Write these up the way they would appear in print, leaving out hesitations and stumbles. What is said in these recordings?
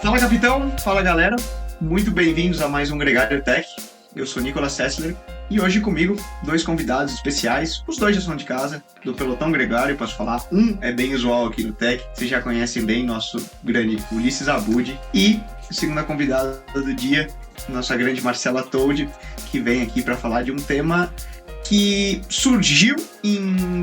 Fala, capitão! Fala, galera! Muito bem-vindos a mais um Gregário Tech. Eu sou Nicolas Sessler e hoje comigo dois convidados especiais. Os dois já são de casa, do pelotão Gregário, posso falar. Um é bem usual aqui no Tech, vocês já conhecem bem, nosso grande Ulisses Abud. E a segunda convidada do dia, nossa grande Marcela Told, que vem aqui para falar de um tema que surgiu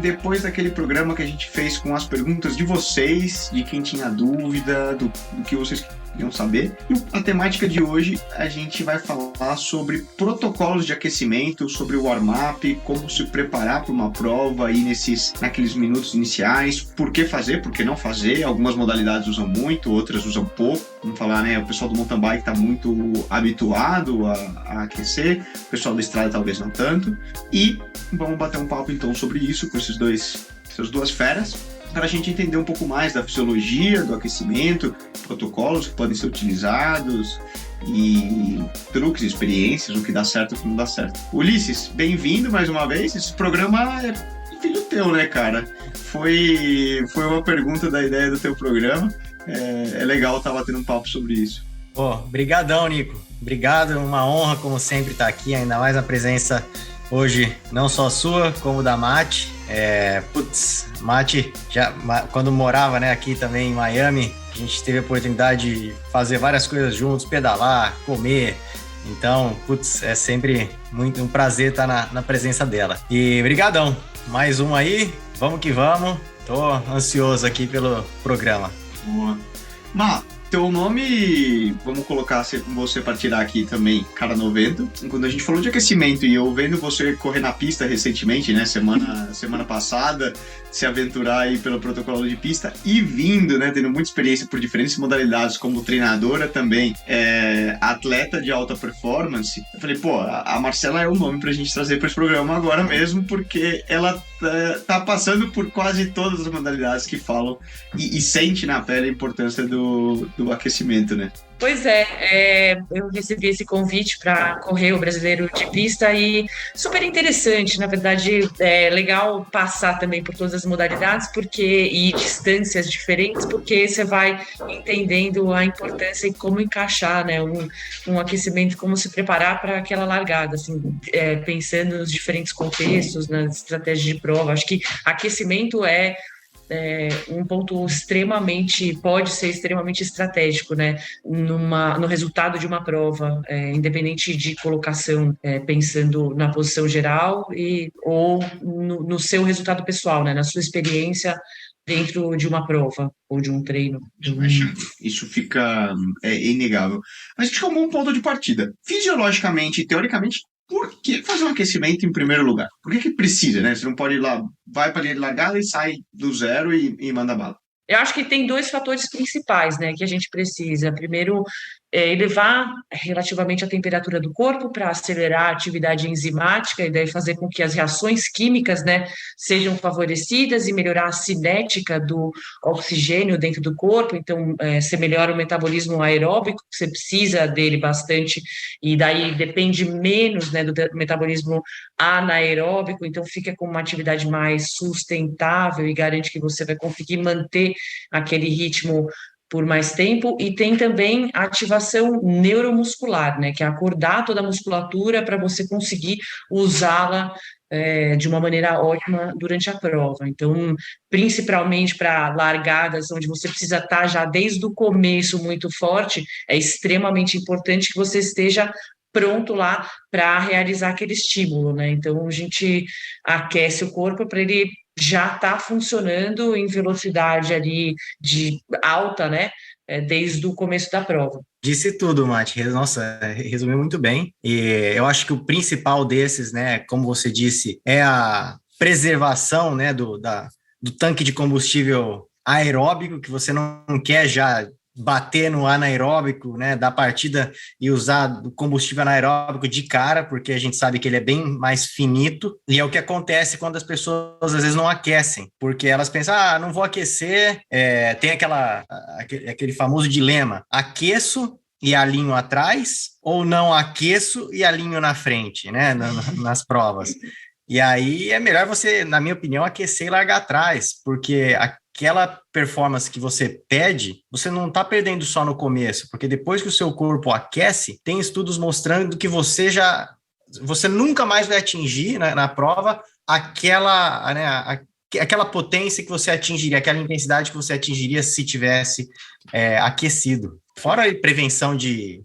depois daquele programa que a gente fez com as perguntas de vocês, de quem tinha dúvida, do que vocês queriam saber. E a temática de hoje, a gente vai falar sobre protocolos de aquecimento, sobre o warm-up, como se preparar para uma prova aí naqueles minutos iniciais, por que fazer, por que não fazer. Algumas modalidades usam muito, outras usam pouco. Vamos falar, né? O pessoal do mountain bike está muito habituado a aquecer, o pessoal da estrada talvez não tanto. E vamos bater um papo então sobre isso com essas duas feras, para a gente entender um pouco mais da fisiologia do aquecimento, protocolos que podem ser utilizados e truques, experiências, o que dá certo e o que não dá certo. Ulisses, bem-vindo mais uma vez. Esse programa é filho teu, né, cara? Foi uma pergunta da ideia do teu programa. É legal estar batendo um papo sobre isso. Brigadão, Nico. Obrigado, uma honra, como sempre, estar aqui, ainda mais a presença hoje, não só sua, como da Mati. Mati, quando morava, né, aqui também em Miami, a gente teve a oportunidade de fazer várias coisas juntos, pedalar, comer. Então, é sempre muito um prazer estar na presença dela. E brigadão, mais um aí, vamos que vamos. Tô ansioso aqui pelo programa. Boa. Teu nome, vamos colocar você para tirar aqui também, cara 90. Quando a gente falou de aquecimento e eu vendo você correr na pista recentemente, né, semana passada, se aventurar aí pelo protocolo de pista e vindo, né, tendo muita experiência por diferentes modalidades, como treinadora também, atleta de alta performance, eu falei, a Marcela é o nome pra gente trazer para esse programa agora mesmo, porque ela tá passando por quase todas as modalidades que falam e sente na pele a importância do aquecimento, né? Pois é, eu recebi esse convite para correr o brasileiro de pista e super interessante, na verdade é legal passar também por todas as modalidades e distâncias diferentes, porque você vai entendendo a importância e como encaixar, né, um aquecimento, como se preparar para aquela largada, assim, pensando nos diferentes contextos, nas estratégias de prova. Acho que aquecimento um ponto pode ser extremamente estratégico, né, no resultado de uma prova, independente de colocação, pensando na posição geral ou no seu resultado pessoal, né, na sua experiência dentro de uma prova ou de um treino. Isso fica inegável. Mas a gente tomou um ponto de partida. Fisiologicamente e teoricamente, por que fazer um aquecimento em primeiro lugar? Por que precisa, né? Você não pode ir lá, vai para a linha de largada e sai do zero e manda bala. Eu acho que tem dois fatores principais, né, que a gente precisa. Primeiro, elevar relativamente a temperatura do corpo para acelerar a atividade enzimática e daí fazer com que as reações químicas, né, sejam favorecidas e melhorar a cinética do oxigênio dentro do corpo. Então, você melhora o metabolismo aeróbico, você precisa dele bastante, e daí depende menos, né, do metabolismo anaeróbico, então fica com uma atividade mais sustentável e garante que você vai conseguir manter aquele ritmo por mais tempo. E tem também a ativação neuromuscular, né, que é acordar toda a musculatura para você conseguir usá-la de uma maneira ótima durante a prova. Então, principalmente para largadas, onde você precisa estar já desde o começo muito forte, é extremamente importante que você esteja pronto lá para realizar aquele estímulo, né? Então, a gente aquece o corpo para ele já estar funcionando em velocidade ali de alta, né? Desde o começo da prova. Disse tudo, Mati. Nossa, resumiu muito bem. E eu acho que o principal desses, né, como você disse, é a preservação, né, do tanque de combustível aeróbico, que você não quer já bater no anaeróbico, né, da partida e usar o combustível anaeróbico de cara, porque a gente sabe que ele é bem mais finito, e é o que acontece quando as pessoas às vezes não aquecem, porque elas pensam, não vou aquecer, tem aquele famoso dilema, aqueço e alinho atrás, ou não aqueço e alinho na frente, né, nas provas. E aí é melhor você, na minha opinião, aquecer e largar atrás, porque aquela performance que você pede, você não está perdendo só no começo, porque depois que o seu corpo aquece, tem estudos mostrando que você nunca mais vai atingir na prova aquela, né, aquela potência que você atingiria, aquela intensidade que você atingiria se tivesse aquecido. Fora a prevenção de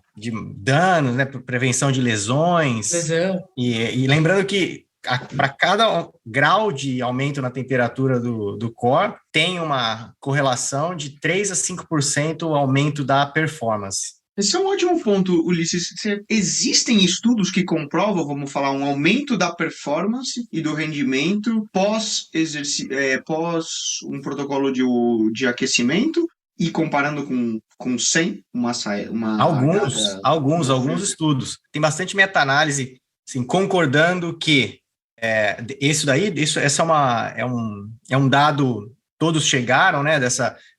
danos, né, prevenção de lesões. Lesão. E lembrando que para cada grau de aumento na temperatura do core, tem uma correlação de 3 a 5% aumento da performance. Esse é um ótimo ponto, Ulisses. Existem estudos que comprovam, vamos falar, um aumento da performance e do rendimento pós um protocolo de aquecimento e comparando com sem alguns estudos. Tem bastante meta-análise assim, concordando que é um dado, todos chegaram, né,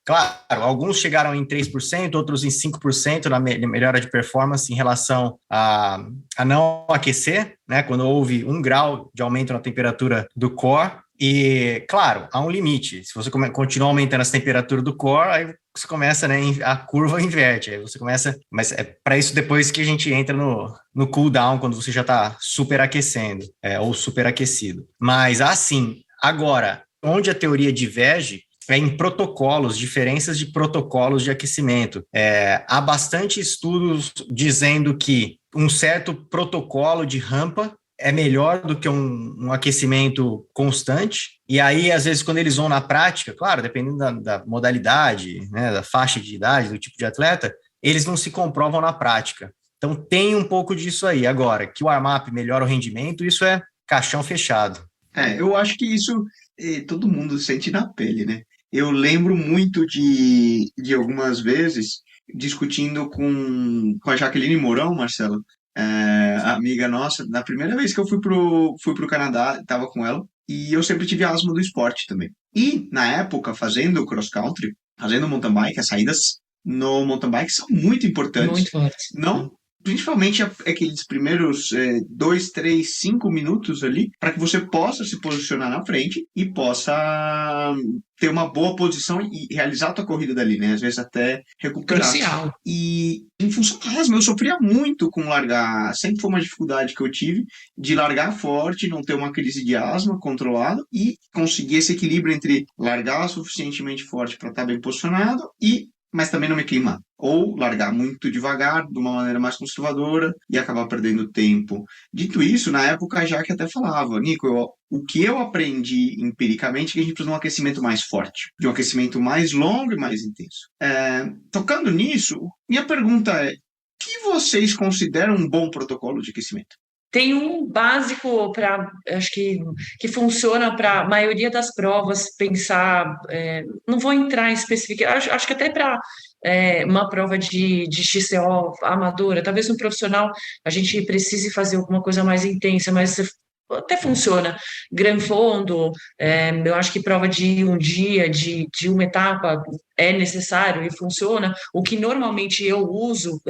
claro, alguns chegaram em 3%, outros em 5% na melhora de performance em relação a não aquecer, né, quando houve 1 grau de aumento na temperatura do core. E, claro, há um limite. Se você continuar aumentando essa temperatura do core, aí você começa, né, a curva inverte. Aí você começa... Mas é para isso depois que a gente entra no cool down, quando você já está superaquecendo, ou superaquecido. Mas, assim, agora, onde a teoria diverge é em protocolos, diferenças de protocolos de aquecimento. Há bastante estudos dizendo que um certo protocolo de rampa é melhor do que um aquecimento constante, e aí, às vezes, quando eles vão na prática, claro, dependendo da modalidade, né, da faixa de idade, do tipo de atleta, eles não se comprovam na prática. Então, tem um pouco disso aí. Agora, que o warm-up melhora o rendimento, isso é caixão fechado. Eu acho que isso todo mundo sente na pele, né? Eu lembro muito de algumas vezes discutindo com a Jaqueline Mourão, Marcelo, amiga nossa, na primeira vez que eu fui pro Canadá, estava com ela, e eu sempre tive asma do esporte também. E, na época, fazendo cross-country, fazendo mountain bike, as saídas no mountain bike são muito importantes. Muito fortes. Não, principalmente aqueles primeiros 2, 3, 5 minutos ali, para que você possa se posicionar na frente e possa ter uma boa posição e realizar a tua corrida dali, né? Às vezes até recuperar. Crucial. E em função da asma, eu sofria muito com largar. Sempre foi uma dificuldade que eu tive de largar forte, não ter uma crise de asma controlada e conseguir esse equilíbrio entre largar suficientemente forte para estar bem posicionado mas também não me queimar. Ou largar muito devagar, de uma maneira mais conservadora, e acabar perdendo tempo. Dito isso, na época a Jaque até falava, Nico, o que eu aprendi empiricamente é que a gente precisa de um aquecimento mais forte, de um aquecimento mais longo e mais intenso. Tocando nisso, minha pergunta é, o que vocês consideram um bom protocolo de aquecimento? Tem um básico acho que funciona para a maioria das provas, pensar, não vou entrar em específico, acho que até para uma prova de XCO amadora, talvez um profissional a gente precise fazer alguma coisa mais intensa, mas até funciona. Gran Fondo, eu acho que prova de um dia, de uma etapa, é necessário e funciona. O que normalmente eu uso,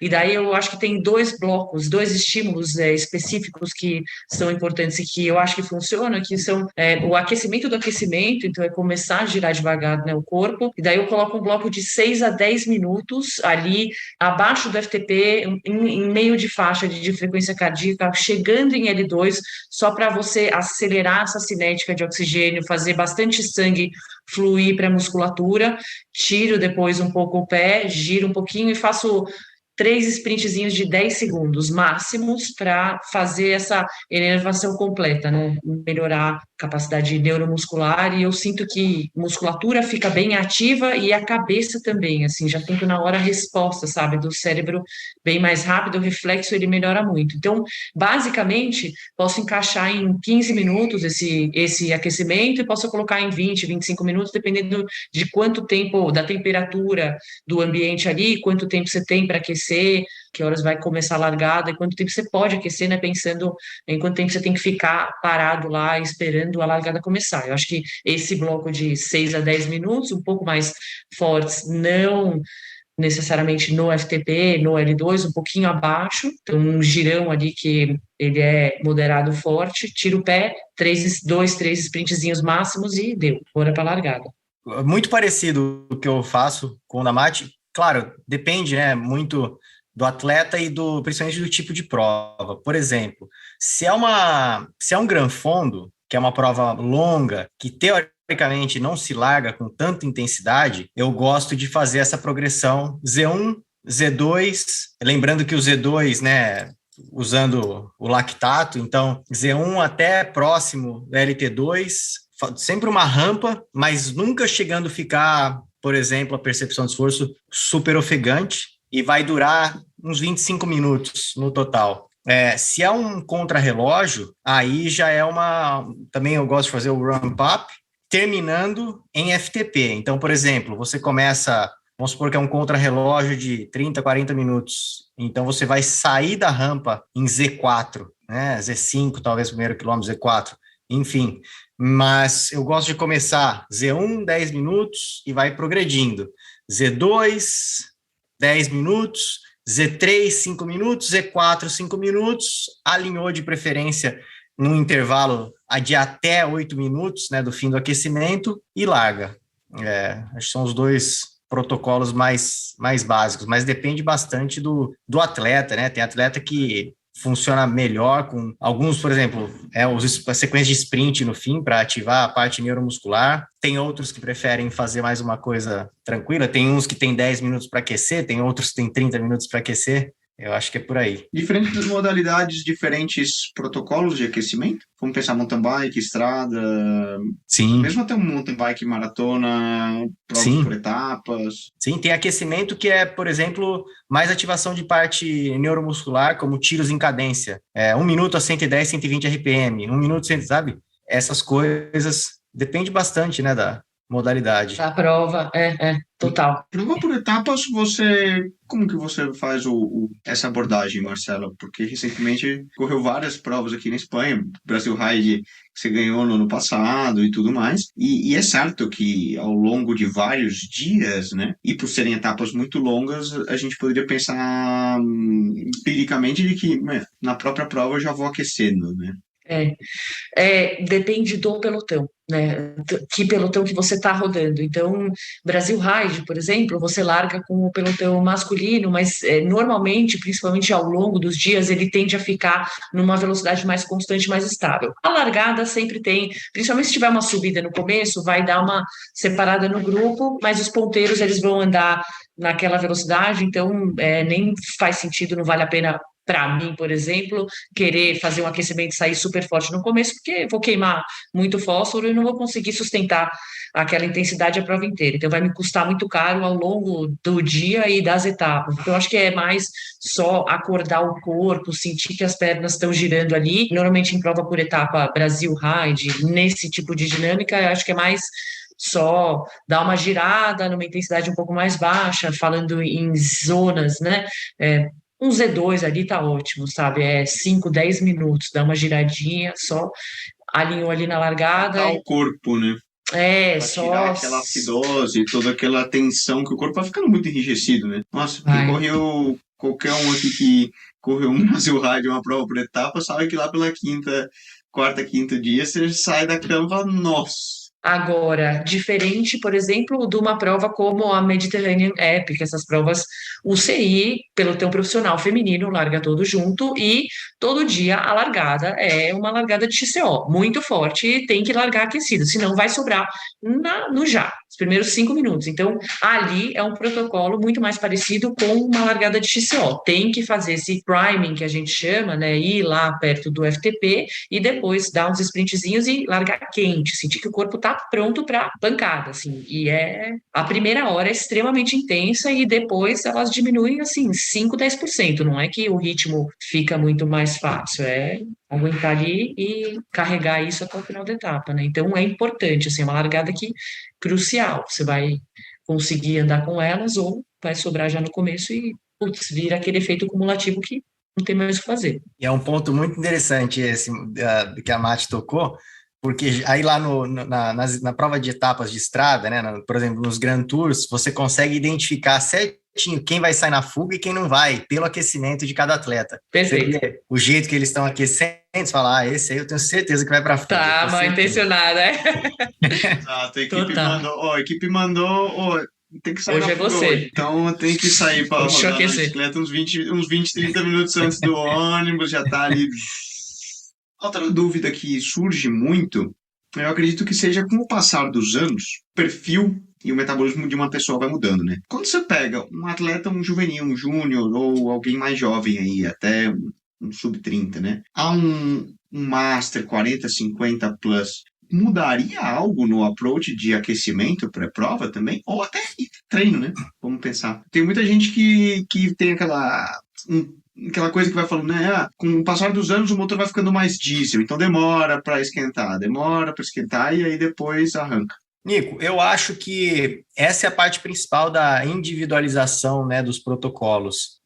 e daí eu acho que tem 2 blocos, 2 estímulos específicos que são importantes e que eu acho que funcionam, que são o aquecimento do aquecimento, então é começar a girar devagar, né, o corpo, e daí eu coloco um bloco de 6 a 10 minutos ali, abaixo do FTP, em meio de faixa de frequência cardíaca, chegando em L2, só para você acelerar essa cinética de oxigênio, fazer bastante sangue fluir para a musculatura, tiro depois um pouco o pé, giro um pouquinho e faço 3 sprintzinhos de 10 segundos máximos para fazer essa inervação completa, né? Melhorar a capacidade neuromuscular, e eu sinto que a musculatura fica bem ativa e a cabeça também, assim, já tento na hora a resposta, sabe, do cérebro bem mais rápido, o reflexo ele melhora muito. Então, basicamente, posso encaixar em 15 minutos esse aquecimento e posso colocar em 20, 25 minutos, dependendo de quanto tempo, da temperatura do ambiente ali, quanto tempo você tem para aquecer, que horas vai começar a largada e quanto tempo você pode aquecer, né, pensando em quanto tempo você tem que ficar parado lá esperando a largada começar. Eu acho que esse bloco de 6 a 10 minutos, um pouco mais fortes, não necessariamente no FTP, no L2, um pouquinho abaixo, então um girão ali que ele é moderado forte, tira o pé, 2, 3 sprintzinhos máximos e deu, bora para a largada. Muito parecido o que eu faço com o da Mate. Claro, depende, né, muito do atleta e principalmente do tipo de prova. Por exemplo, se é um Gran Fondo, que é uma prova longa, que teoricamente não se larga com tanta intensidade, eu gosto de fazer essa progressão Z1, Z2, lembrando que o Z2, né, usando o lactato, então Z1 até próximo da LT2, sempre uma rampa, mas nunca chegando a ficar, por exemplo, a percepção de esforço super ofegante, e vai durar uns 25 minutos no total. Se é um contrarrelógio, aí já é também eu gosto de fazer o ramp-up, terminando em FTP. Então, por exemplo, você começa, vamos supor que é um contrarrelógio de 30, 40 minutos. Então, você vai sair da rampa em Z4, né? Z5, talvez, primeiro quilômetro, Z4, enfim. Mas eu gosto de começar Z1, 10 minutos e vai progredindo. Z2, 10 minutos, Z3, 5 minutos, Z4, 5 minutos, alinhou de preferência num intervalo de até 8 minutos, né, do fim do aquecimento, e larga. Acho que são os dois protocolos mais básicos, mas depende bastante do atleta, né? Tem atleta que funciona melhor com alguns, por exemplo, a sequência de sprint no fim para ativar a parte neuromuscular. Tem outros que preferem fazer mais uma coisa tranquila. Tem uns que tem 10 minutos para aquecer, tem outros que tem 30 minutos para aquecer. Eu acho que é por aí. Diferentes modalidades, diferentes protocolos de aquecimento. Vamos pensar mountain bike, estrada. Sim. Mesmo até um mountain bike, maratona, provas por etapas. Sim, tem aquecimento que é, por exemplo, mais ativação de parte neuromuscular, como tiros em cadência. 1 minuto a 110, 120 RPM. 1 minuto, sabe? Essas coisas depende bastante, né, da modalidade. A prova, total. Prova por etapas, como que você faz essa abordagem, Marcela? Porque recentemente correu várias provas aqui na Espanha, Brasil Ride, que você ganhou no ano passado e tudo mais, e é certo que ao longo de vários dias, né, e por serem etapas muito longas, a gente poderia pensar empiricamente de que na própria prova eu já vou aquecendo, né? Depende do pelotão, né? Que pelotão que você está rodando. Então, Brasil Ride, por exemplo, você larga com o pelotão masculino, mas normalmente, principalmente ao longo dos dias, ele tende a ficar numa velocidade mais constante, mais estável. A largada sempre tem, principalmente se tiver uma subida no começo, vai dar uma separada no grupo, mas os ponteiros eles vão andar naquela velocidade, então nem faz sentido, não vale a pena para mim, por exemplo, querer fazer um aquecimento e sair super forte no começo, porque vou queimar muito fósforo e não vou conseguir sustentar aquela intensidade a prova inteira. Então, vai me custar muito caro ao longo do dia e das etapas. Então, eu acho que é mais só acordar o corpo, sentir que as pernas estão girando ali. Normalmente, em prova por etapa Brasil Ride, nesse tipo de dinâmica, eu acho que é mais só dar uma girada numa intensidade um pouco mais baixa, falando em zonas, né? Um Z2 ali tá ótimo, sabe? 5, 10 minutos, dá uma giradinha, só alinhou ali na largada. Dá o corpo, né? Pra Só tirar aquela acidose, toda aquela tensão que o corpo vai ficando muito enrijecido, né? Nossa, quem correu, qualquer um aqui que correu um Brasil Ride, uma prova por etapa, sabe que lá pela quarta, quinto dia, você sai da cama e fala, nossa. Agora, diferente, por exemplo, de uma prova como a Mediterranean Epic, essas provas UCI, pelotão profissional feminino, larga todo junto, e todo dia a largada é uma largada de XCO, muito forte, e tem que largar aquecido, senão vai sobrar no os primeiros 5 minutos. Então, ali é um protocolo muito mais parecido com uma largada de XCO. Tem que fazer esse priming, que a gente chama, né, ir lá perto do FTP, e depois dar uns sprintzinhos e largar quente, sentir que o corpo está pronto para pancada, assim, e a primeira hora é extremamente intensa e depois elas diminuem, assim, 5, 10%, não é que o ritmo fica muito mais fácil, aguentar ali e carregar isso até o final da etapa, né, então é importante, assim, é uma largada que crucial, você vai conseguir andar com elas ou vai sobrar já no começo e, putz, vira aquele efeito cumulativo que não tem mais o que fazer. E é um ponto muito interessante esse que a Mati tocou, porque aí lá na prova de etapas de estrada, né, por exemplo, nos Grand Tours, você consegue identificar certinho quem vai sair na fuga e quem não vai, pelo aquecimento de cada atleta. Perfeito. O jeito que eles estão aquecendo, você fala, esse aí eu tenho certeza que vai para fuga. Tá mal intencionada, é? Exato, a equipe mandou, tem que sair Hoje na é fuga você. hoje. Então tem que sair para Deixa eu rodar na aquecer. bicicleta uns 20, 30 minutos antes do ônibus, já tá ali. Outra dúvida que surge muito, eu acredito que seja com o passar dos anos, o perfil e o metabolismo de uma pessoa vai mudando, né? Quando você pega um atleta, um juvenil, um júnior ou alguém mais jovem aí, até um sub-30, né? Há um Master 40, 50 plus, mudaria algo no approach de aquecimento pré-prova também? Ou até treino, né? Vamos pensar. Tem muita gente que tem aquela coisa que vai falando, né? Com o passar dos anos o motor vai ficando mais diesel, então demora para esquentar, e aí depois arranca. Nico, eu acho que essa é a parte principal da individualização, né, dos protocolos.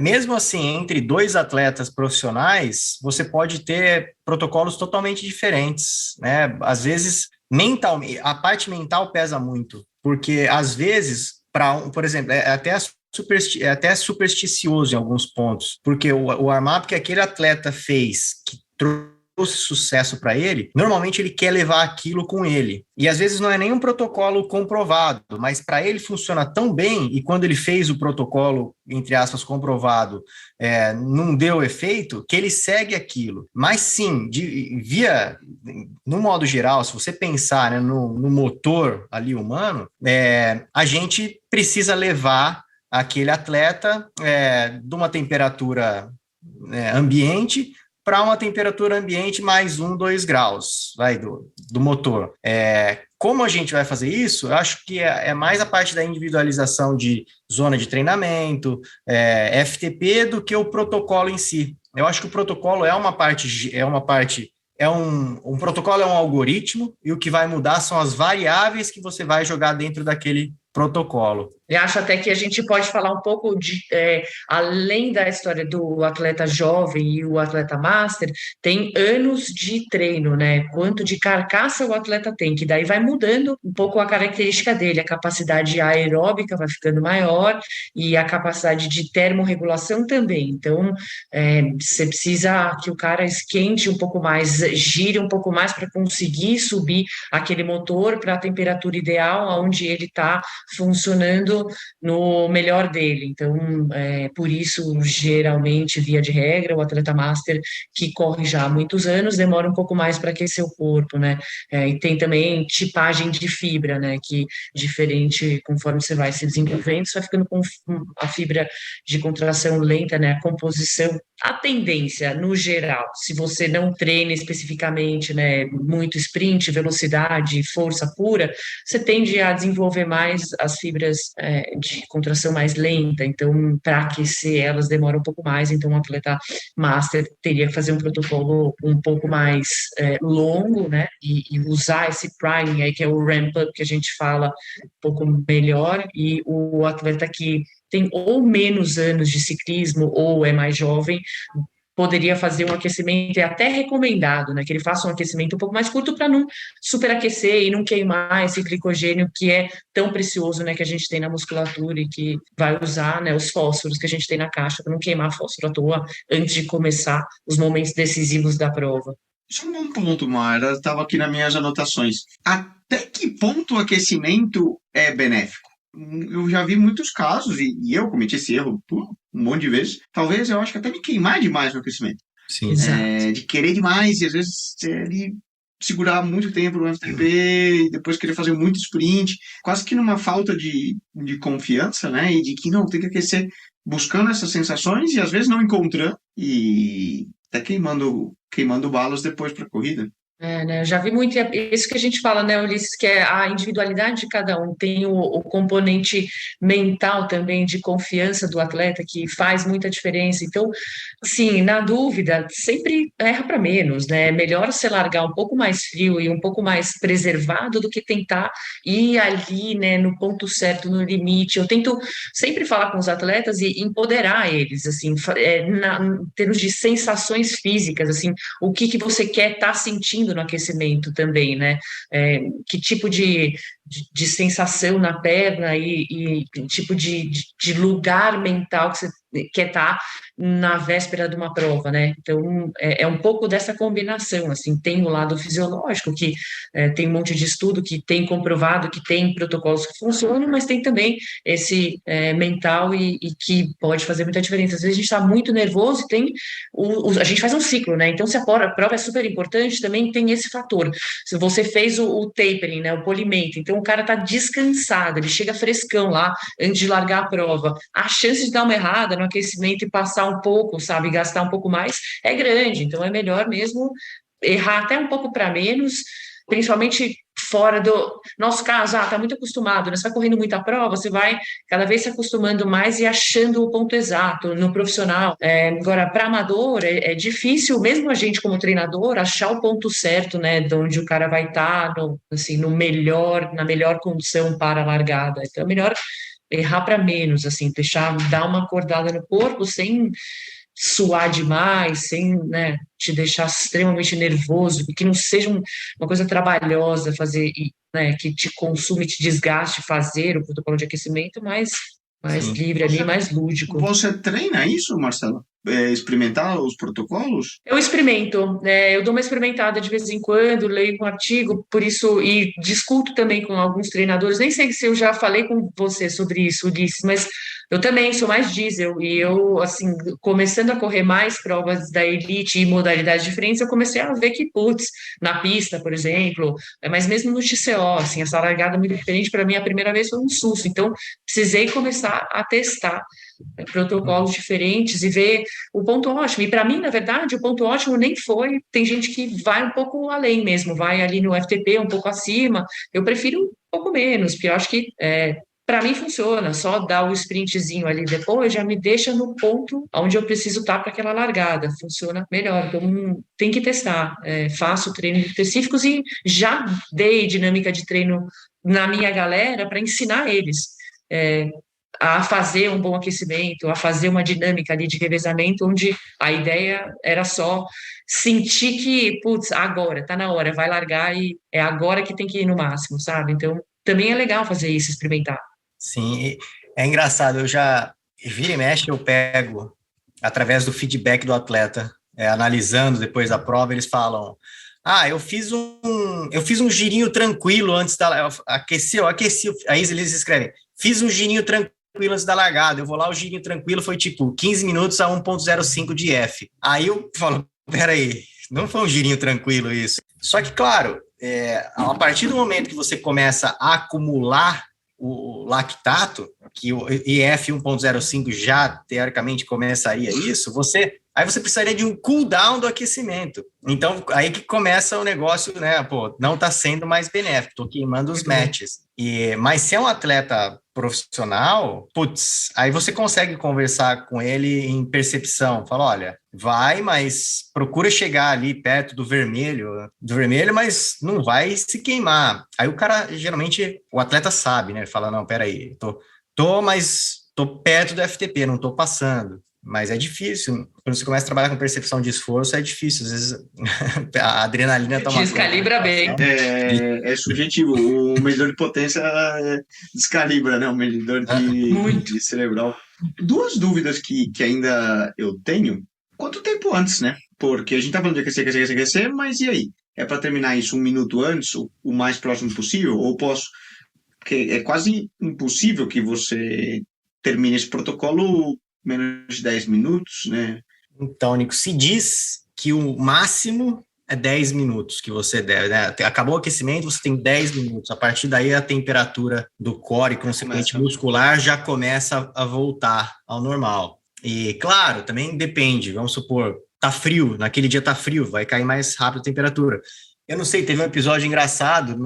Mesmo assim, entre dois atletas profissionais, você pode ter protocolos totalmente diferentes, né? Às vezes, a parte mental pesa muito, porque às vezes, por exemplo, é até supersticioso em alguns pontos, porque o warm-up que aquele atleta fez, que trouxe sucesso para ele, normalmente ele quer levar aquilo com ele. E às vezes não é nem um protocolo comprovado, mas para ele funciona tão bem, e quando ele fez o protocolo, entre aspas, comprovado, não deu efeito, que ele segue aquilo. Mas sim, no modo geral, se você pensar, né, no motor ali humano, a gente precisa levar aquele atleta de uma temperatura ambiente para uma temperatura ambiente mais 2 graus do motor. Como a gente vai fazer isso? Eu acho que é mais a parte da individualização de zona de treinamento, FTP, do que o protocolo em si. Eu acho que o protocolo um protocolo é um algoritmo, e o que vai mudar são as variáveis que você vai jogar dentro daquele protocolo. Eu acho até que a gente pode falar um pouco de, além da história do atleta jovem e o atleta master, tem anos de treino, né? Quanto de carcaça o atleta tem, que daí vai mudando um pouco a característica dele, a capacidade aeróbica vai ficando maior e a capacidade de termorregulação também. Então, você precisa que o cara esquente um pouco mais, gire um pouco mais para conseguir subir aquele motor para a temperatura ideal, onde ele está funcionando no melhor dele. Então, por isso, geralmente, via de regra, o atleta master que corre já há muitos anos demora um pouco mais para aquecer o corpo, né? E tem também tipagem de fibra, né? Que diferente, conforme você vai se desenvolvendo, você vai ficando com a fibra de contração lenta, né? A composição, a tendência, no geral, se você não treina especificamente, né? Muito sprint, velocidade, força pura, você tende a desenvolver mais as fibras de contração mais lenta, então para aquecer elas demora um pouco mais, então um atleta master teria que fazer um protocolo um pouco mais longo, né, e usar esse priming aí, que é o ramp up que a gente fala um pouco melhor, e o atleta que tem ou menos anos de ciclismo ou é mais jovem, poderia fazer um aquecimento, é até recomendado, né, que ele faça um aquecimento um pouco mais curto para não superaquecer e não queimar esse glicogênio que é tão precioso, né, que a gente tem na musculatura e que vai usar, né, os fósforos que a gente tem na caixa para não queimar fósforo à toa antes de começar os momentos decisivos da prova. Isso é um bom ponto, Mara. Estava aqui nas minhas anotações. Até que ponto o aquecimento é benéfico? Eu já vi muitos casos, e eu cometi esse erro um monte de vezes. Talvez eu acho que até me queimar demais no aquecimento. Sim. De querer demais, e às vezes ele segurar muito tempo no FTP, e depois querer fazer muito sprint, quase que numa falta de confiança, né? E de que não, tem que aquecer buscando essas sensações e às vezes não encontrando, e até queimando balas depois para a corrida. Né, eu já vi muito, isso que a gente fala, né, Ulisses, que é a individualidade de cada um, tem o componente mental também de confiança do atleta que faz muita diferença. Então, sim, na dúvida, sempre erra para menos, né? É melhor você largar um pouco mais frio e um pouco mais preservado do que tentar ir ali, né, no ponto certo, no limite. Eu tento sempre falar com os atletas e empoderar eles, assim, em termos de sensações físicas, assim, o que você quer estar sentindo sentindo no aquecimento também, né? Que tipo de sensação na perna e tipo de lugar mental que você quer estar na véspera de uma prova, né? Então, é um pouco dessa combinação, assim, tem o lado fisiológico, que tem um monte de estudo que tem comprovado que tem protocolos que funcionam, mas tem também esse mental e que pode fazer muita diferença. Às vezes a gente está muito nervoso e tem a gente faz um ciclo, né? Então, se a prova é super importante, também tem esse fator. Se você fez o tapering, né, o polimento, então o cara tá descansado, ele chega frescão lá antes de largar a prova. A chance de dar uma errada no aquecimento e passar um pouco, sabe, gastar um pouco mais, é grande. Então, é melhor mesmo errar até um pouco para menos, principalmente fora do nosso caso, tá muito acostumado, né? Você vai correndo muita prova, você vai cada vez se acostumando mais e achando o ponto exato no profissional. Agora, para amador, é difícil, mesmo a gente como treinador, achar o ponto certo, né? De onde o cara vai estar, assim, na melhor condição para a largada. Então, é melhor errar para menos, assim, dar uma acordada no corpo sem suar demais, sem, né, te deixar extremamente nervoso, que não seja uma coisa trabalhosa fazer, né, que te consuma e te desgaste fazer o protocolo de aquecimento, mais livre ali, mais lúdico. Você treina isso, Marcelo? Experimentar os protocolos? Eu experimento, eu dou uma experimentada de vez em quando, leio um artigo, por isso, e discuto também com alguns treinadores, nem sei se eu já falei com você sobre isso, Ulisses, mas eu também sou mais diesel, e eu, assim, começando a correr mais provas da elite e modalidades diferentes, eu comecei a ver que, putz, na pista, por exemplo, mas mesmo no XCO, assim, essa largada muito diferente, para mim, a primeira vez foi um susto, então, precisei começar a testar protocolos diferentes e ver o ponto ótimo. E para mim, na verdade, o ponto ótimo nem foi. Tem gente que vai um pouco além mesmo, vai ali no FTP um pouco acima. Eu prefiro um pouco menos, porque eu acho que para mim funciona. Só dar o sprintzinho ali depois já me deixa no ponto onde eu preciso estar para aquela largada. Funciona melhor. Então, tem que testar. Faço treinos específicos e já dei dinâmica de treino na minha galera para ensinar eles. A fazer um bom aquecimento, a fazer uma dinâmica ali de revezamento, onde a ideia era só sentir que, putz, agora, tá na hora, vai largar e é agora que tem que ir no máximo, sabe? Então, também é legal fazer isso, experimentar. Sim, é engraçado, eu já, vira e mexe, eu pego, através do feedback do atleta, analisando depois da prova, eles falam, eu fiz um girinho tranquilo antes da... aqueci, aí eles escrevem, fiz um girinho tranquilo antes da largada, eu vou lá, o girinho tranquilo foi tipo 15 minutos a 1.05 de F. Aí eu falo, peraí, não foi um girinho tranquilo isso. Só que, claro, a partir do momento que você começa a acumular o lactato, que o IF 1.05 já, teoricamente, começaria isso, aí você precisaria de um cooldown do aquecimento. Então, aí que começa o negócio, né? Pô, não está sendo mais benéfico, estou queimando os matches. Mas se é um atleta profissional, putz, aí você consegue conversar com ele em percepção. Fala, olha, vai, mas procura chegar ali perto do vermelho, mas não vai se queimar. Aí o cara, geralmente, o atleta sabe, né? Ele fala, não, peraí, mas tô perto do FTP, não tô passando. Mas é difícil. Quando você começa a trabalhar com percepção de esforço, é difícil. Às vezes a adrenalina toma... Descalibra bem. É subjetivo. O medidor de potência descalibra, né? O medidor de cerebral. Duas dúvidas que ainda eu tenho. Quanto tempo antes, né? Porque a gente tá falando de aquecer, mas e aí? É para terminar isso 1 minuto antes, o mais próximo possível? Ou posso... Porque é quase impossível que você termine esse protocolo menos de 10 minutos, né? Então, Nico, se diz que o máximo é 10 minutos que você deve, né? Acabou o aquecimento, você tem 10 minutos. A partir daí, a temperatura do core, consequentemente muscular, já começa a voltar ao normal. E, claro, também depende. Vamos supor, tá frio, naquele dia tá frio, vai cair mais rápido a temperatura. Eu não sei, teve um episódio engraçado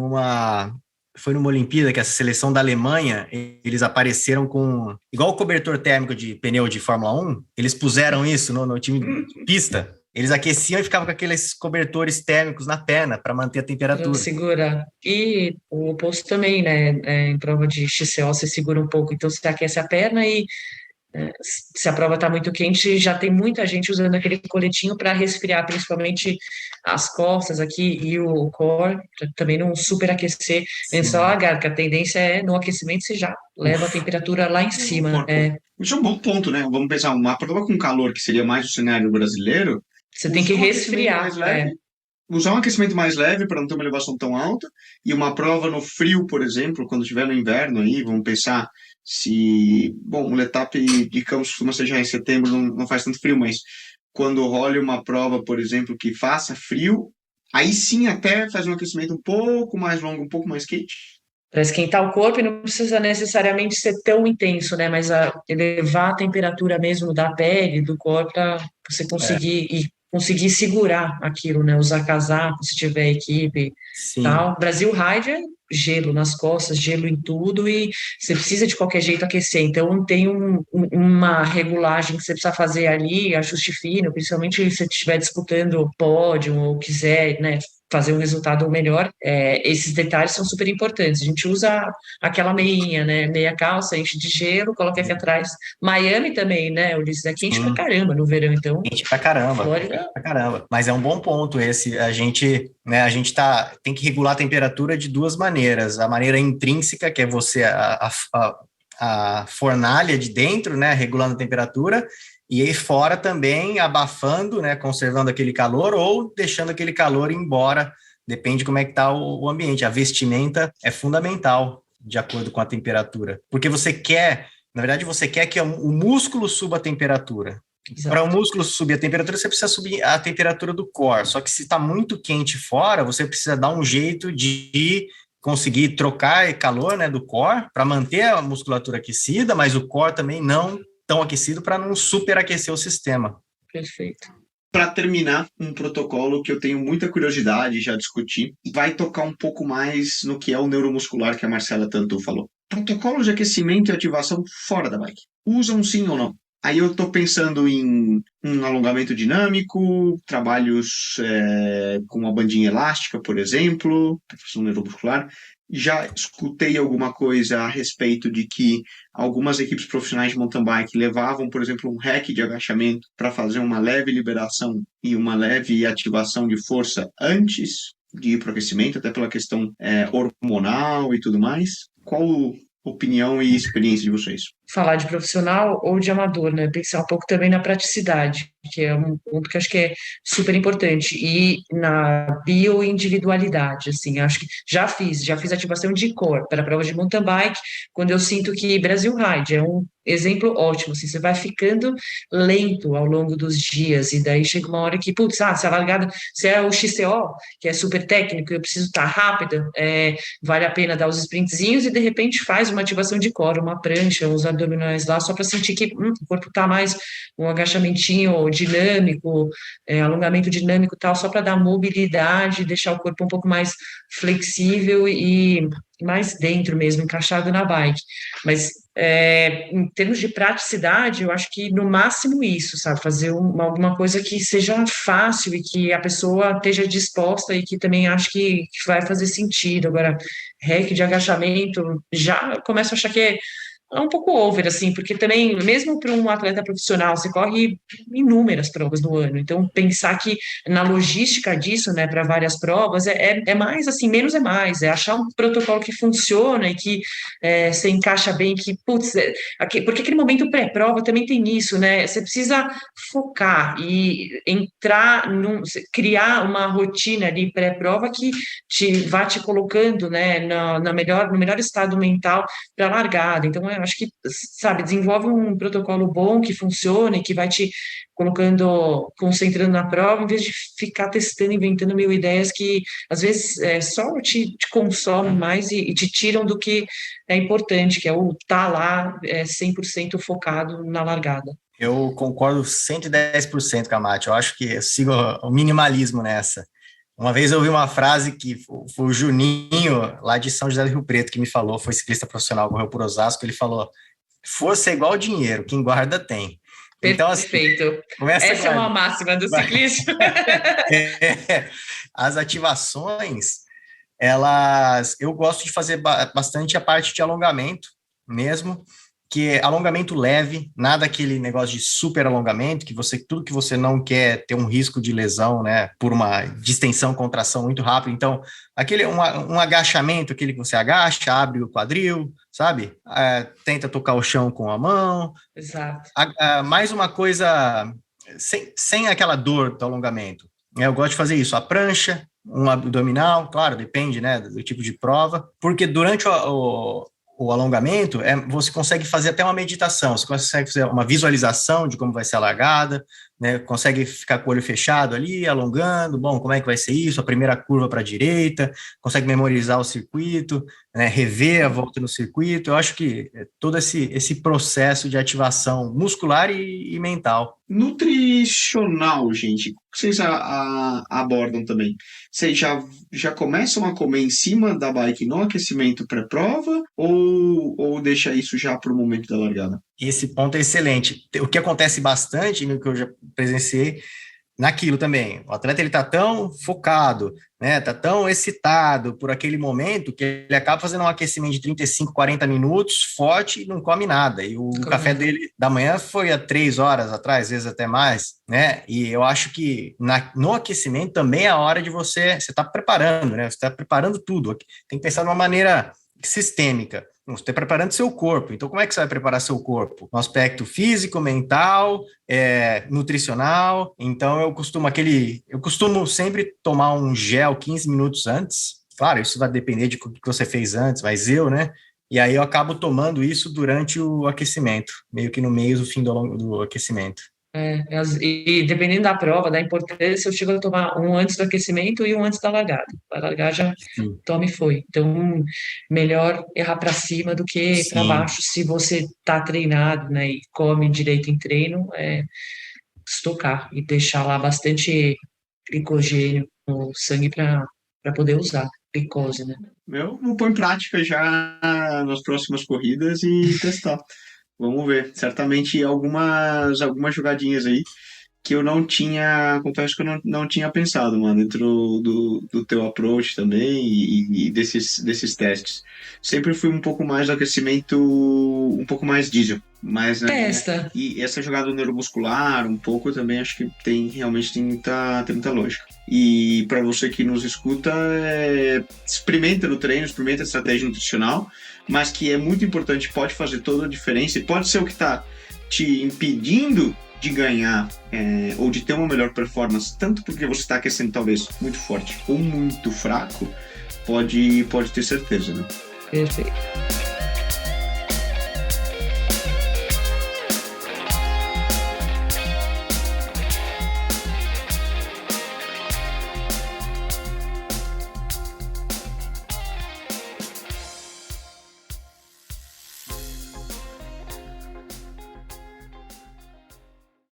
foi numa Olimpíada que essa seleção da Alemanha, eles apareceram com, igual o cobertor térmico de pneu de Fórmula 1, eles puseram isso no time de pista. Eles aqueciam e ficavam com aqueles cobertores térmicos na perna para manter a temperatura. Segura. E o oposto também, né? Em prova de XCO você segura um pouco, então você aquece a perna e Se a prova está muito quente, já tem muita gente usando aquele coletinho para resfriar, principalmente as costas aqui e o core, para também não superaquecer antes da Sim. largada, que a tendência é, no aquecimento, você já leva a Uf, temperatura lá em O cima, corpo. Isso é um bom ponto, né? Vamos pensar, uma prova com calor, que seria mais o cenário brasileiro, você tem que usar um aquecimento resfriar, mais leve, usar um aquecimento mais leve para não ter uma elevação tão alta, e uma prova no frio, por exemplo, quando estiver no inverno aí, vamos pensar se, bom, o Letap de Campos costuma ser já em setembro, não faz tanto frio, mas quando rola uma prova, por exemplo, que faça frio, aí sim até faz um aquecimento um pouco mais longo, um pouco mais quente. para esquentar o corpo e não precisa necessariamente ser tão intenso, né? Mas elevar a temperatura mesmo da pele, do corpo, para você é, conseguir segurar aquilo, né? Usar casaco se tiver equipe, sim. tal. Brasil Ride é gelo nas costas, gelo em tudo e você precisa de qualquer jeito aquecer. Então tem uma regulagem que você precisa fazer ali, ajuste fino, principalmente se você estiver disputando pódio ou quiser, né? Fazer um resultado melhor, esses detalhes são super importantes. A gente usa aquela meinha, né? Meia calça, enche de gelo, coloca aqui atrás. Miami também, né? Ulisses, é quente pra Sim. caramba no verão, então, Quente pra caramba, quente Flórida, pra caramba. Mas é um bom ponto esse. A gente tem que regular a temperatura de duas maneiras. A maneira intrínseca, que é você, a fornalha de dentro, né, regulando a temperatura, e aí fora também abafando, né, conservando aquele calor ou deixando aquele calor ir embora. Depende de como é que está o ambiente. A vestimenta é fundamental de acordo com a temperatura. Porque na verdade, você quer que o músculo suba a temperatura. Para o exato. músculo subir a temperatura, você precisa subir a temperatura do core. Só que se está muito quente fora, você precisa dar um jeito de conseguir trocar calor, né, do core para manter a musculatura aquecida, mas o core também não tão aquecido para não superaquecer o sistema. Perfeito. Para terminar, um protocolo que eu tenho muita curiosidade, já discuti, vai tocar um pouco mais no que é o neuromuscular que a Marcela tanto falou. Protocolo de aquecimento e ativação fora da bike. Usam sim ou não? Aí eu estou pensando em um alongamento dinâmico, trabalhos com uma bandinha elástica, por exemplo, um neuromuscular. Já escutei alguma coisa a respeito de que algumas equipes profissionais de mountain bike levavam, por exemplo, um rack de agachamento para fazer uma leve liberação e uma leve ativação de força antes de ir para o aquecimento, até pela questão hormonal e tudo mais. Qual a opinião e experiência de vocês? Falar de profissional ou de amador, né? Pensar um pouco também na praticidade, que é um ponto que acho que é super importante, e na bioindividualidade, assim, acho que já fiz ativação de core para prova de mountain bike, quando eu sinto que Brasil Ride é um exemplo ótimo, assim, você vai ficando lento ao longo dos dias, e daí chega uma hora que, putz, se a largada, se é o XCO, que é super técnico, eu preciso estar rápida, vale a pena dar os sprintzinhos e de repente faz uma ativação de core, uma prancha, uns abdominais lá, só para sentir que o corpo está mais um agachamentinho dinâmico, alongamento dinâmico e tal, só para dar mobilidade, deixar o corpo um pouco mais flexível e mais dentro mesmo, encaixado na bike. Mas em termos de praticidade, eu acho que no máximo isso, sabe? Fazer alguma coisa que seja fácil e que a pessoa esteja disposta e que também acho que vai fazer sentido. Agora, REC de agachamento, já começo a achar que é um pouco over, assim, porque também, mesmo para um atleta profissional, você corre inúmeras provas no ano, então pensar que na logística disso, né, para várias provas, é mais, assim, menos é mais, é achar um protocolo que funciona e que você encaixa bem, que, putz, porque aquele momento pré-prova também tem isso, né, você precisa focar e entrar, criar uma rotina ali pré-prova que vá te colocando, né, no melhor estado mental para a largada. Então, eu acho que, sabe, desenvolve um protocolo bom que funcione, que vai te colocando, concentrando na prova, em vez de ficar testando, inventando mil ideias que, às vezes, só te consomem mais e te tiram do que é importante, que é o estar lá 100% focado na largada. Eu concordo 110% com a Mati. Eu acho que eu sigo o minimalismo nessa. Uma vez eu ouvi uma frase que foi o Juninho, lá de São José do Rio Preto, que me falou, foi ciclista profissional, correu por Osasco, ele falou, força é igual dinheiro, quem guarda tem. Então, assim, Perfeito. começa a Essa é uma guardar. máxima do ciclismo. As ativações, eu gosto de fazer bastante a parte de alongamento mesmo, que é alongamento leve, nada aquele negócio de super alongamento, tudo que você não quer ter um risco de lesão, né, por uma distensão, contração muito rápida. Então, um agachamento, aquele que você agacha, abre o quadril, sabe? Tenta tocar o chão com a mão. Exato. Mais uma coisa, sem aquela dor do alongamento. Eu gosto de fazer isso, a prancha, um abdominal, claro, depende, né, do tipo de prova, porque durante o alongamento, você consegue fazer até uma meditação, você consegue fazer uma visualização de como vai ser a largada, né? Consegue ficar com o olho fechado ali, alongando, bom, como é que vai ser isso, a primeira curva para a direita, consegue memorizar o circuito, né? Rever a volta no circuito. Eu acho que todo esse processo de ativação muscular e mental. Nutricional, gente, vocês abordam também? Vocês já começam a comer em cima da bike no aquecimento pré-prova ou deixa isso já para o momento da largada? Esse ponto é excelente. O que acontece bastante, no que eu já presenciei, naquilo também. O atleta, ele tá tão focado, né? Tá tão excitado por aquele momento que ele acaba fazendo um aquecimento de 35, 40 minutos, forte, e não come nada. E o café dele da manhã foi há 3 horas atrás, às vezes até mais, né? E eu acho que no aquecimento também é a hora de você tá preparando, né? Você tá preparando tudo. Tem que pensar de uma maneira sistêmica. Você está preparando seu corpo. Então, como é que você vai preparar seu corpo? No aspecto físico, mental, nutricional. Então, eu costumo sempre tomar um gel 15 minutos antes. Claro, isso vai depender de o que você fez antes, mas né? E aí eu acabo tomando isso durante o aquecimento, meio que no meio do fim do aquecimento. E dependendo da prova, da importância, eu chego a tomar um antes do aquecimento e um antes da largada. Para largar já toma e foi. Então, melhor errar para cima do que para baixo se você está treinado, né, e come direito em treino, estocar e deixar lá bastante glicogênio no sangue para poder usar, glicose, né? Eu vou pôr em prática já nas próximas corridas e testar. Vamos ver. Certamente algumas jogadinhas aí que eu não tinha, confesso que eu não tinha pensado, mano, dentro do teu approach também e desses testes. Sempre fui um pouco mais do aquecimento, um pouco mais diesel. Mas, Testa. E essa jogada neuromuscular, um pouco também, acho que realmente tem muita lógica. E para você que nos escuta, experimenta no treino, experimenta a estratégia nutricional, mas que é muito importante, pode fazer toda a diferença e pode ser o que está te impedindo de ganhar ou de ter uma melhor performance, tanto porque você está aquecendo talvez muito forte ou muito fraco, pode ter certeza, né? Perfeito.